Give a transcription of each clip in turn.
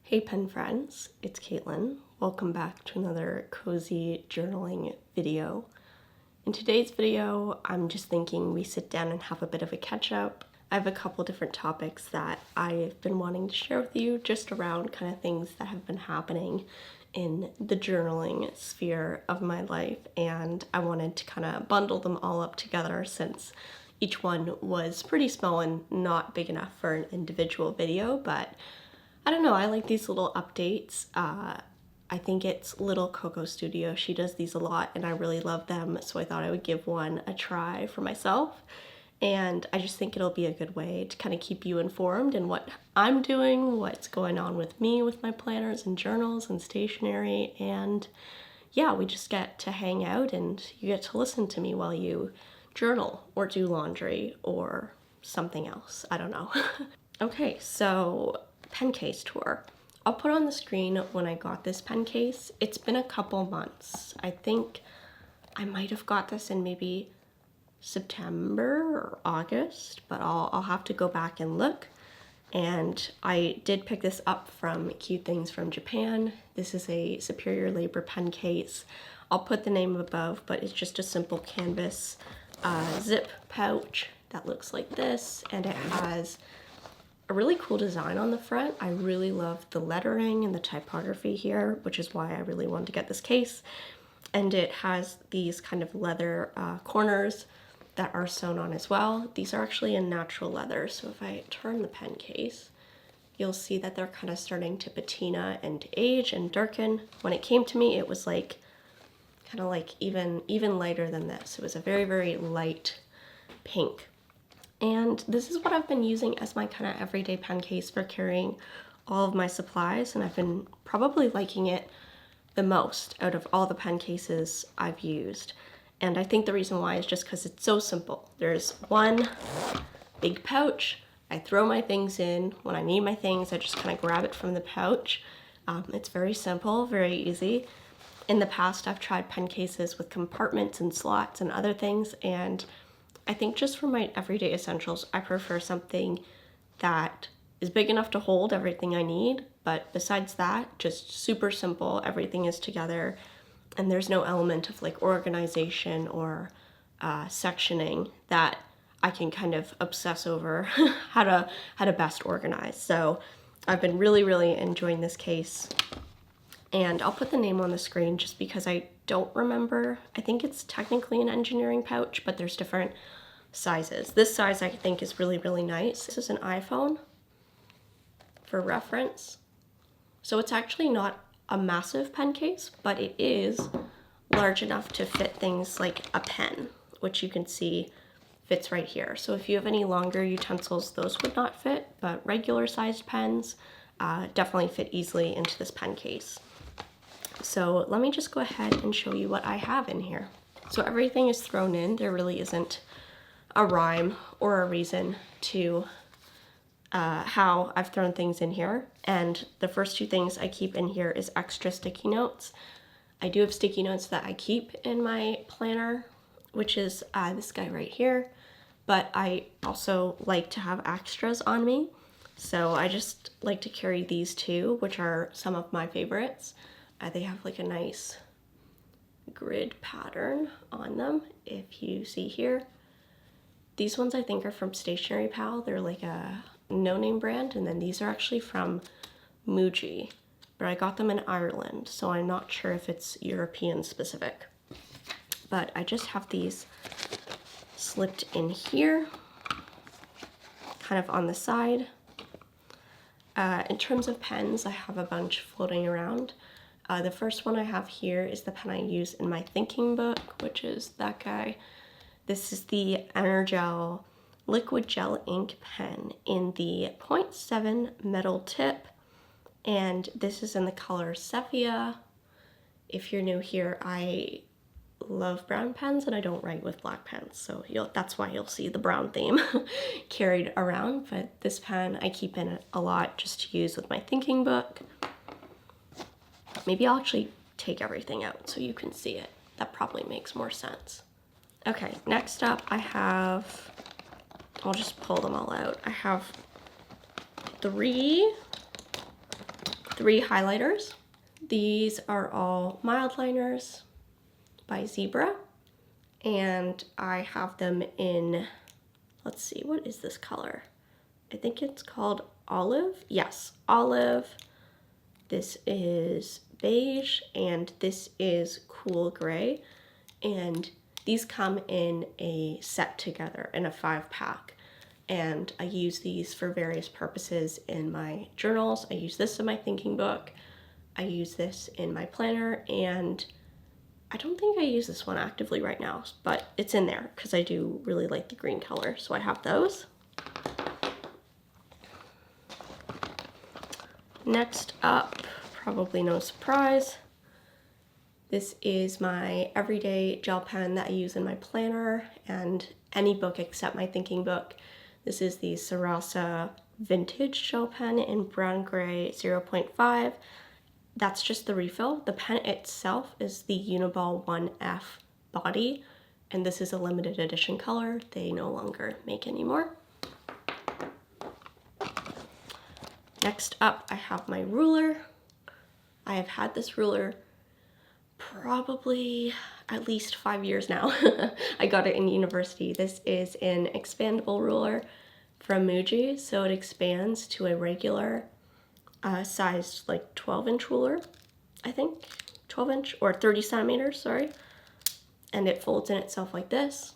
Hey pen friends, it's Kaitlin. Welcome back to another cozy journaling video. In today's video, I'm just thinking we sit down and have a bit of a catch up. I have a couple different topics that I've been wanting to share with you just around kind of things that have been happening in the journaling sphere of my life, and I wanted to kind of bundle them all up together since each one was pretty small and not big enough for an individual video, but I don't know, I like these little updates. I think it's Little Coco Studio. She does these a lot and I really love them, so I thought I would give one a try for myself. And I just think it'll be a good way to kind of keep you informed in what I'm doing, what's going on with me with my planners and journals and stationery. And yeah, we just get to hang out and you get to listen to me while you journal or do laundry or something else. I don't know. Okay, so pen case tour. I'll put on the screen when I got this pen case. It's been a couple months. I think I might have got this in maybe September or August, but I'll have to go back and look. And I did pick this up from Cute Things from Japan. This is a Superior Labor pen case. I'll put the name above, but it's just a simple canvas zip pouch that looks like this, and it has a really cool design on the front. I really love the lettering and the typography here, which is why I really wanted to get this case. And it has these kind of leather corners that are sewn on as well. These are actually in natural leather, so if I turn the pen case, you'll see that they're kind of starting to patina and age and darken. When it came to me, it was like kind of like even lighter than this. It was a very, very light pink. And this is what I've been using as my kind of everyday pen case for carrying all of my supplies, and I've been probably liking it the most out of all the pen cases I've used. And I think the reason why is just because it's so simple. There's one big pouch. I throw my things in. When I need my things, I just kind of grab it from the pouch. It's very simple, very easy. In the past, I've tried pen cases with compartments and slots and other things, and I think just for my everyday essentials, I prefer something that is big enough to hold everything I need, but besides that, just super simple, everything is together, and there's no element of like organization or sectioning that I can kind of obsess over how to best organize. So I've been really, really enjoying this case, and I'll put the name on the screen just because I don't remember. I think it's technically an engineering pouch, but there's different sizes. This size I think is really, really nice. This is an iPhone for reference. So it's actually not a massive pen case, but it is large enough to fit things like a pen, which you can see fits right here. So if you have any longer utensils, those would not fit, but regular sized pens definitely fit easily into this pen case. So let me just go ahead and show you what I have in here. So everything is thrown in. There really isn't a rhyme or a reason to how I've thrown things in here. And the first two things I keep in here is extra sticky notes. I do have sticky notes that I keep in my planner, which is this guy right here, but I also like to have extras on me. So I just like to carry these two, which are some of my favorites. They have like a nice grid pattern on them, if you see here. These ones I think are from Stationery Pal. They're like a no-name brand, and then these are actually from Muji, but I got them in Ireland, so I'm not sure if it's European specific. But I just have these slipped in here, kind of on the side. In terms of pens, I have a bunch floating around. The first one I have here is the pen I use in my thinking book, which is that guy. This is the Energel liquid gel ink pen in the 0.7 metal tip, and this is in the color Sepia. If you're new here, I love brown pens and I don't write with black pens, so that's why you'll see the brown theme carried around, but this pen I keep in a lot just to use with my thinking book. Maybe I'll actually take everything out so you can see it. That probably makes more sense. Okay, next up I have, I'll just pull them all out. I have three 3 highlighters. These are all mild liners by Zebra, and I have them in, let's see, what is this color? I think it's called olive. Yes, olive. This is beige, and this is cool gray. And these come in a set together in a 5-pack. And I use these for various purposes in my journals. I use this in my thinking book. I use this in my planner, and I don't think I use this one actively right now, but it's in there because I do really like the green color. So I have those. Next up, probably no surprise, this is my everyday gel pen that I use in my planner and any book except my thinking book. This is the Sarasa Vintage Gel Pen in Brown Gray 0.5. That's just the refill. The pen itself is the Uniball 1F body, and this is a limited edition color they no longer make anymore. Next up, I have my ruler. I have had this ruler probably at least 5 years now. I got it in university. This is an expandable ruler from Muji, so it expands to a regular sized like 12-inch ruler, I think, 12-inch or 30 centimeters, sorry. And it folds in itself like this.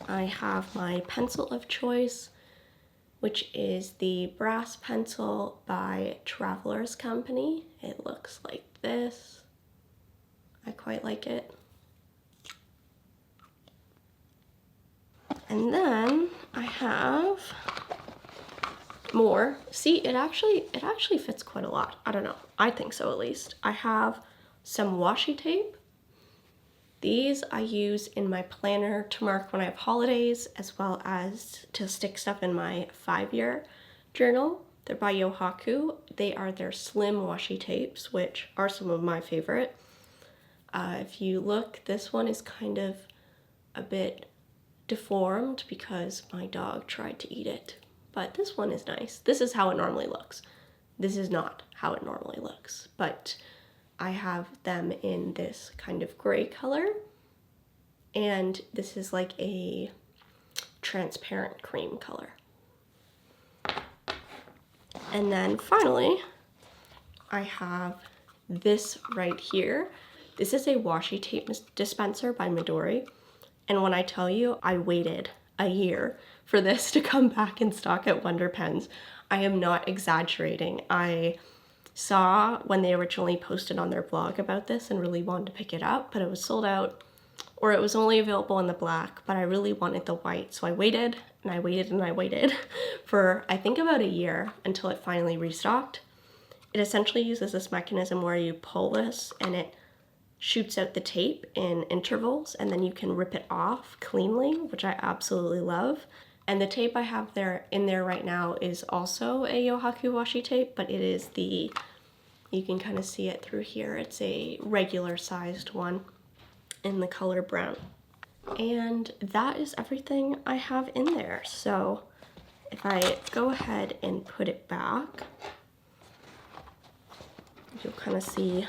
I have my pencil of choice, which is the brass pencil by Traveler's Company. It looks like this. I quite like it. And then I have more. See, it actually fits quite a lot. I don't know. I think so, at least. I have some washi tape. These I use in my planner to mark when I have holidays, as well as to stick stuff in my 5-year journal. They're by Yohaku. They are their slim washi tapes, which are some of my favorite. If you look, this one is kind of a bit deformed because my dog tried to eat it. But this one is nice. This is how it normally looks. This is not how it normally looks, but I have them in this kind of gray color, and this is like a transparent cream color. And then finally, I have this right here. This is a washi tape dispenser by Midori, and when I tell you I waited a year for this to come back in stock at Wonder Pens, I am not exaggerating. I saw when they originally posted on their blog about this and really wanted to pick it up, but it was sold out, or it was only available in the black, but I really wanted the white. So I waited and I waited and I waited for I think about a year until it finally restocked. It essentially uses this mechanism where you pull this and it shoots out the tape in intervals, and then you can rip it off cleanly, which I absolutely love. And the tape I have in there right now is also a Yohaku washi tape, but it is you can kind of see it through here. It's a regular sized one in the color brown. And that is everything I have in there. So if I go ahead and put it back, you'll kind of see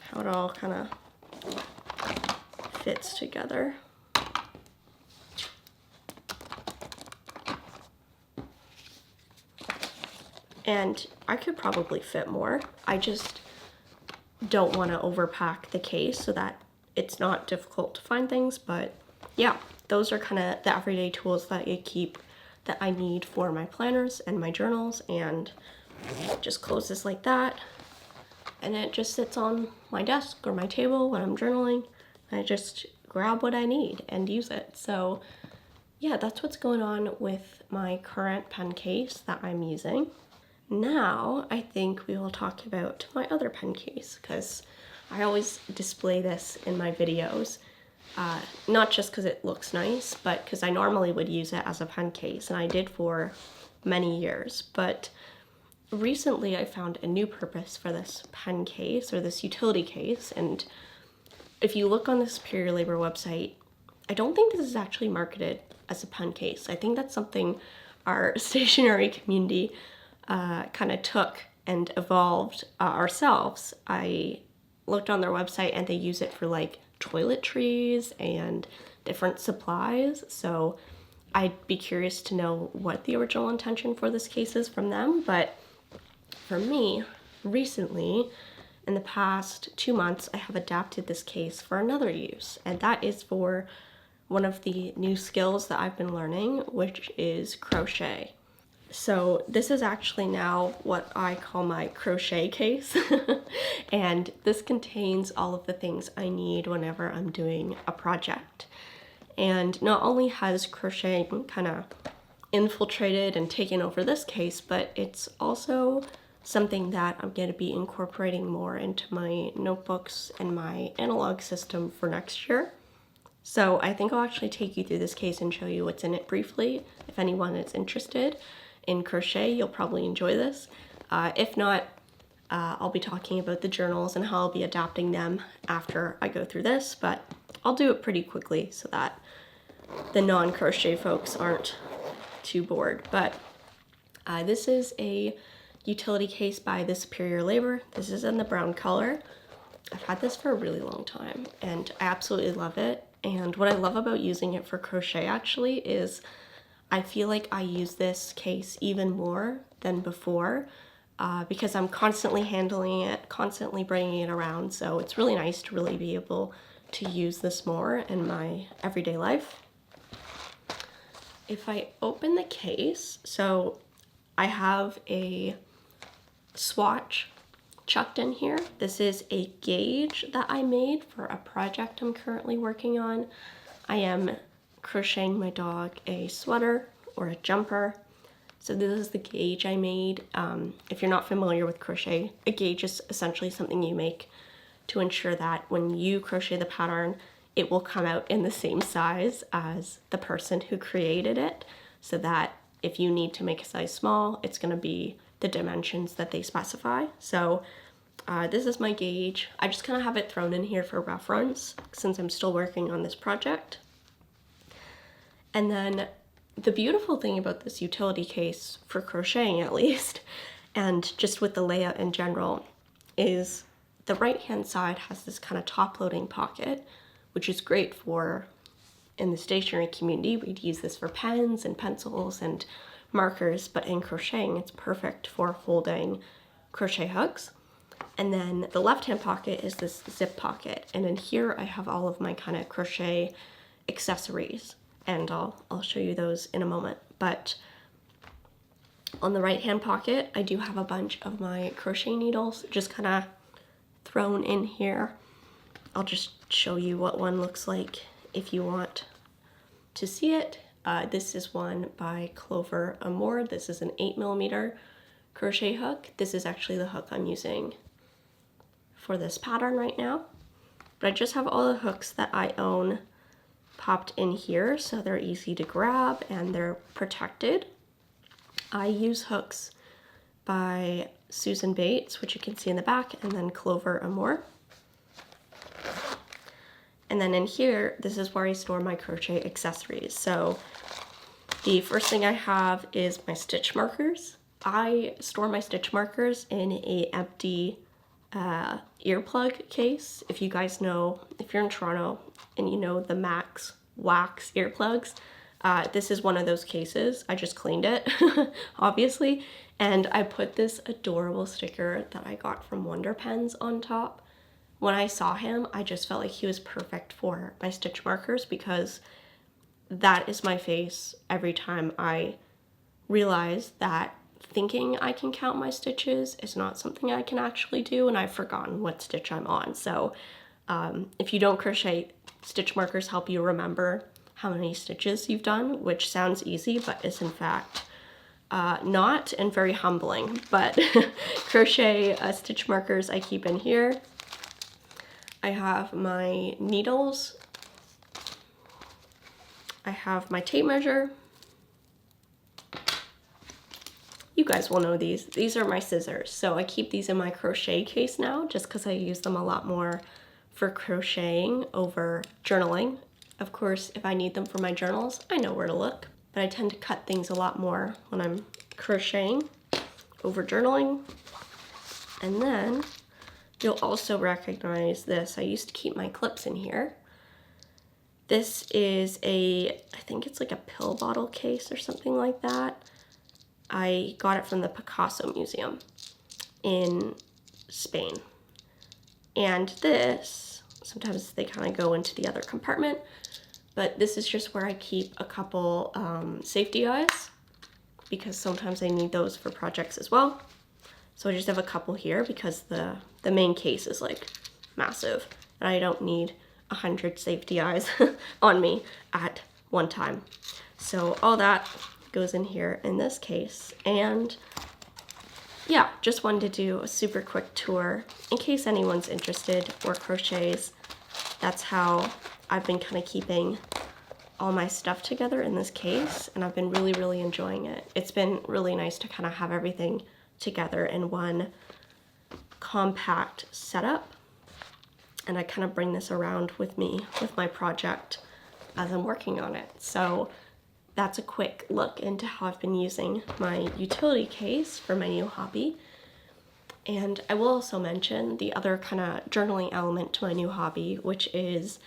how it all kind of fits together. And I could probably fit more. I just don't want to overpack the case so that it's not difficult to find things. But yeah, those are kind of the everyday tools that I need for my planners and my journals. And just close this like that, and it just sits on my desk or my table when I'm journaling. I just grab what I need and use it. So yeah, that's what's going on with my current pen case that I'm using. Now, I think we will talk about my other pen case, because I always display this in my videos, not just because it looks nice, but because I normally would use it as a pen case, and I did for many years. But recently I found a new purpose for this pen case, or this utility case, and if you look on the Superior Labor website, I don't think this is actually marketed as a pen case. I think that's something our stationery community kind of took and evolved ourselves. I looked on their website and they use it for like toiletries and different supplies. So I'd be curious to know what the original intention for this case is from them. But for me, recently, in the past 2 months, I have adapted this case for another use, and that is for one of the new skills that I've been learning, which is crochet. So this is actually now what I call my crochet case, and this contains all of the things I need whenever I'm doing a project. And not only has crochet kind of infiltrated and taken over this case, but it's also something that I'm going to be incorporating more into my notebooks and my analog system for next year. So I think I'll actually take you through this case and show you what's in it briefly. If anyone is interested in crochet, you'll probably enjoy this. If not, I'll be talking about the journals and how I'll be adapting them after I go through this, but I'll do it pretty quickly so that the non-crochet folks aren't too bored. But this is a utility case by the Superior Labor. This is in the brown color. I've had this for a really long time and I absolutely love it. And what I love about using it for crochet actually is I feel like I use this case even more than before because I'm constantly handling it, constantly bringing it around. So it's really nice to really be able to use this more in my everyday life. If I open the case, so I have a swatch chucked in here. This is a gauge that I made for a project I'm currently working on. I am crocheting my dog a sweater or a jumper. So this is the gauge I made. If you're not familiar with crochet, a gauge is essentially something you make to ensure that when you crochet the pattern, it will come out in the same size as the person who created it, so that if you need to make a size small, it's going to be the dimensions that they specify. So this is my gauge. I just kind of have it thrown in here for reference since I'm still working on this project. And then the beautiful thing about this utility case, for crocheting at least, and just with the layout in general, is the right hand side has this kind of top loading pocket, which is great for in the stationery community. We'd use this for pens and pencils and markers, but in crocheting it's perfect for holding crochet hooks. And then the left hand pocket is this zip pocket, and in here I have all of my kind of crochet accessories, and I'll show you those in a moment. But on the right hand pocket I do have a bunch of my crochet needles just kind of thrown in here. I'll just show you what one looks like if you want to see it. This is one by Clover Amour. This is an 8mm crochet hook. This is actually the hook I'm using for this pattern right now. But I just have all the hooks that I own popped in here so they're easy to grab and they're protected. I use hooks by Susan Bates, which you can see in the back, and then Clover Amour. And then in here, this is where I store my crochet accessories. So the first thing I have is my stitch markers. I store my stitch markers in a empty earplug case. If you guys know, if you're in Toronto and you know the Max wax earplugs, this is one of those cases. I just cleaned it, obviously, and I put this adorable sticker that I got from Wonder Pens on top. When I saw him, I just felt like he was perfect for my stitch markers because that is my face every time I realize that thinking I can count my stitches is not something I can actually do, and I've forgotten what stitch I'm on. So if you don't crochet, stitch markers help you remember how many stitches you've done, which sounds easy, but is in fact not, and very humbling. But crochet stitch markers I keep in here. I have my needles, I have my tape measure. You guys will know these. These are my scissors. So I keep these in my crochet case now just because I use them a lot more for crocheting over journaling. Of course, if I need them for my journals, I know where to look. but I tend to cut things a lot more when I'm crocheting over journaling. And then you'll also recognize this. I used to keep my clips in here. This is I think it's like a pill bottle case or something like that. I got it from the Picasso Museum in Spain. And this, sometimes they kind of go into the other compartment, but this is just where I keep a couple safety eyes, because sometimes I need those for projects as well. So I just have a couple here because the main case is like massive and I don't need 100 safety eyes on me at one time. So all that goes in here in this case. And yeah, just wanted to do a super quick tour in case anyone's interested or crochets. That's how I've been kind of keeping all my stuff together in this case, and I've been really, really enjoying it. It's been really nice to kind of have everything together in one compact setup, and I kind of bring this around with me with my project as I'm working on it. So that's a quick look into how I've been using my utility case for my new hobby. And I will also mention the other kind of journaling element to my new hobby, which is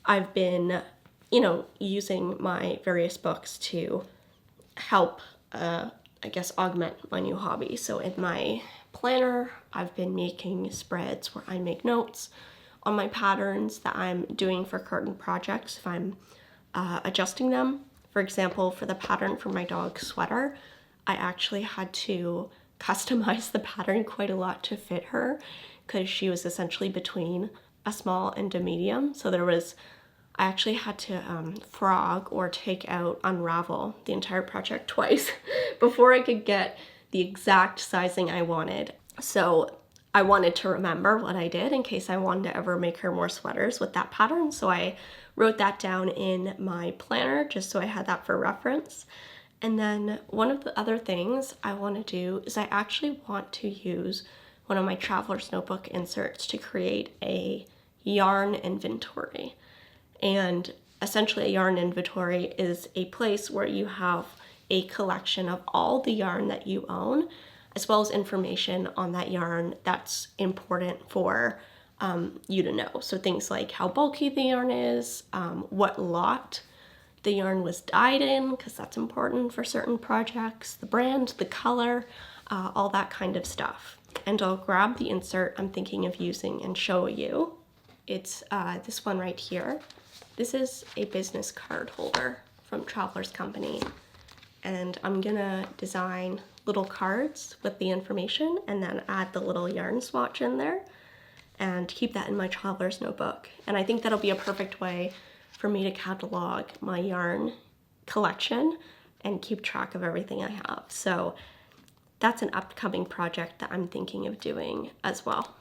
I've been, using my various books to help, I guess, augment my new hobby. So in my planner, I've been making spreads where I make notes on my patterns that I'm doing for current projects if I'm adjusting them. For example, for the pattern for my dog's sweater, I actually had to customize the pattern quite a lot to fit her because she was essentially between a small and a medium. So I actually had to frog or take out, unravel the entire project twice before I could get the exact sizing I wanted. So I wanted to remember what I did in case I wanted to ever make her more sweaters with that pattern. So I wrote that down in my planner just so I had that for reference. And then one of the other things I want to do is I actually want to use one of my traveler's notebook inserts to create a yarn inventory. And essentially a yarn inventory is a place where you have a collection of all the yarn that you own, as well as information on that yarn that's important for you to know. So things like how bulky the yarn is, what lot the yarn was dyed in, because that's important for certain projects, the brand, the color, all that kind of stuff. And I'll grab the insert I'm thinking of using and show you. It's this one right here. This is a business card holder from Traveler's Company, and I'm gonna design little cards with the information and then add the little yarn swatch in there and keep that in my Traveler's notebook. And I think that'll be a perfect way for me to catalog my yarn collection and keep track of everything I have. So that's an upcoming project that I'm thinking of doing as well.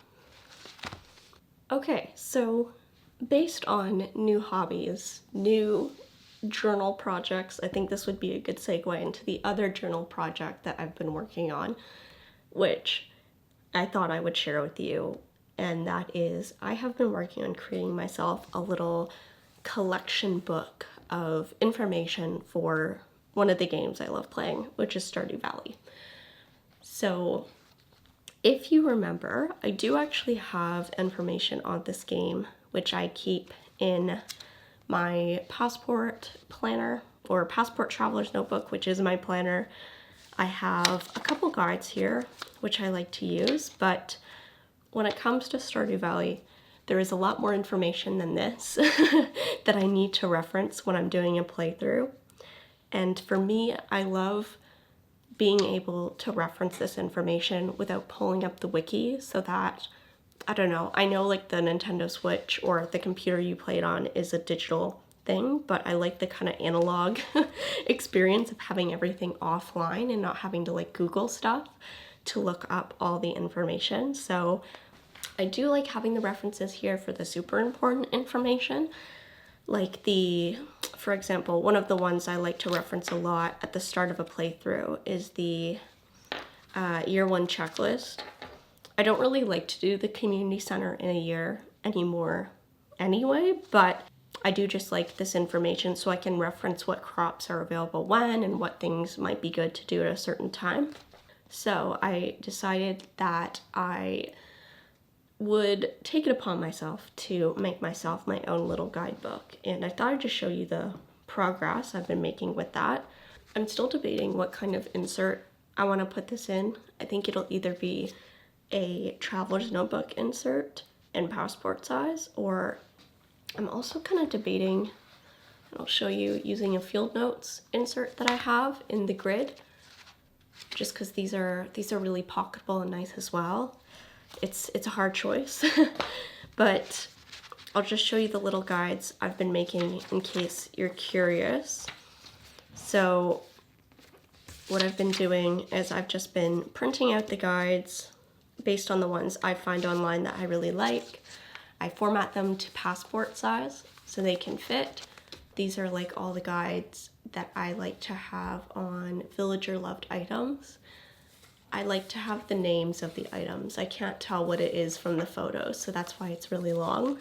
Okay, so based on new hobbies, new journal projects, I think this would be a good segue into the other journal project that I've been working on, which I thought I would share with you. And that is, I have been working on creating myself a little collection book of information for one of the games I love playing, which is Stardew Valley. So if you remember, I do actually have information on this game, which I keep in my passport planner or passport traveler's notebook, which is my planner. I have a couple guides here, which I like to use, but when it comes to Stardew Valley, there is a lot more information than this that I need to reference when I'm doing a playthrough. And for me, I love being able to reference this information without pulling up the wiki so that, I don't know, I know like the Nintendo Switch or the computer you play it on is a digital thing, but I like the kind of analog experience of having everything offline and not having to like Google stuff to look up all the information. So I do like having the references here for the super important information. Like for example, one of the ones I like to reference a lot at the start of a playthrough is the year one checklist. I don't really like to do the community center in a year anymore anyway, but I do just like this information so I can reference what crops are available when and what things might be good to do at a certain time. So I decided that I would take it upon myself to make myself my own little guidebook, and I thought I'd just show you the progress I've been making with that. I'm still debating what kind of insert I want to put this in. I think it'll either be a traveler's notebook insert in passport size, or I'm also kind of debating, and I'll show you, using a field notes insert that I have in the grid, just because these are really pocketable and nice as well. It's a hard choice, but I'll just show you the little guides I've been making in case you're curious. So what I've been doing is I've just been printing out the guides based on the ones I find online that I really like. I format them to passport size so they can fit. These are like all the guides that I like to have on villager loved items. I like to have the names of the items. I can't tell what it is from the photos, so that's why it's really long.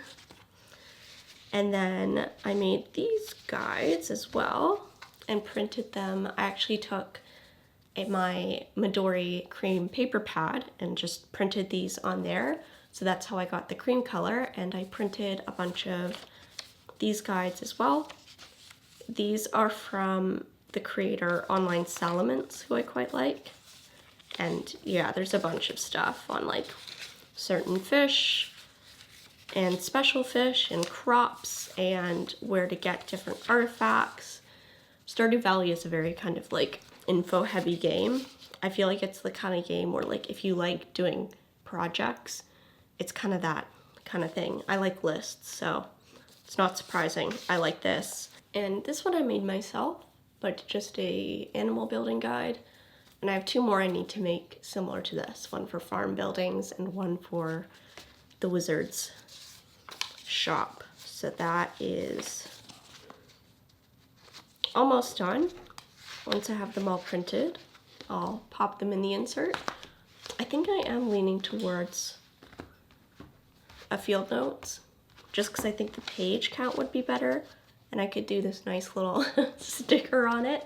And then I made these guides as well and printed them. I actually took my Midori cream paper pad and just printed these on there. So that's how I got the cream color, and I printed a bunch of these guides as well. These are from the creator Online Salamence, who I quite like. And yeah, there's a bunch of stuff on like certain fish and special fish and crops and where to get different artifacts. Stardew Valley is a very kind of like info heavy game. I feel like it's the kind of game where like if you like doing projects, it's kind of that kind of thing. I like lists, so it's not surprising I like this. And this one I made myself, but just a animal building guide. And I have two more I need to make similar to this. One for farm buildings and one for the wizard's shop. So that is almost done. Once I have them all printed, I'll pop them in the insert. I think I am leaning towards a field notes, just because I think the page count would be better, and I could do this nice little sticker on it.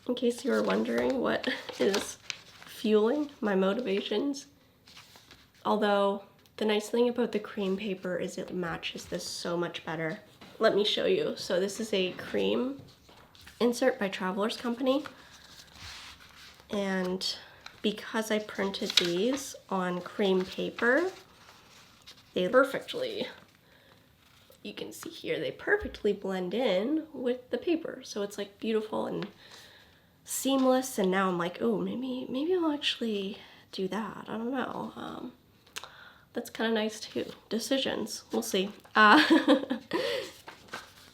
In case you were wondering what is fueling my motivations. Although, the nice thing about the cream paper is it matches this so much better. Let me show you. So this is a cream insert by Traveler's Company. And because I printed these on cream paper, they perfectly, you can see here, they perfectly blend in with the paper. So it's like beautiful and seamless, and now I'm like, oh, maybe I'll actually do that. I don't know. That's kind of nice too. Decisions, we'll see.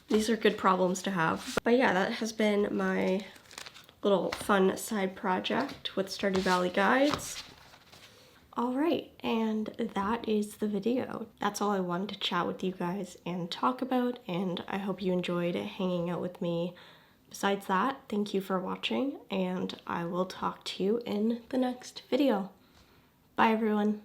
These are good problems to have. But yeah, that has been my little fun side project with Stardew Valley guides. All right, and that is the video. That's all I wanted to chat with you guys and talk about, and I hope you enjoyed hanging out with me. Besides that, thank you for watching, and I will talk to you in the next video. Bye, everyone.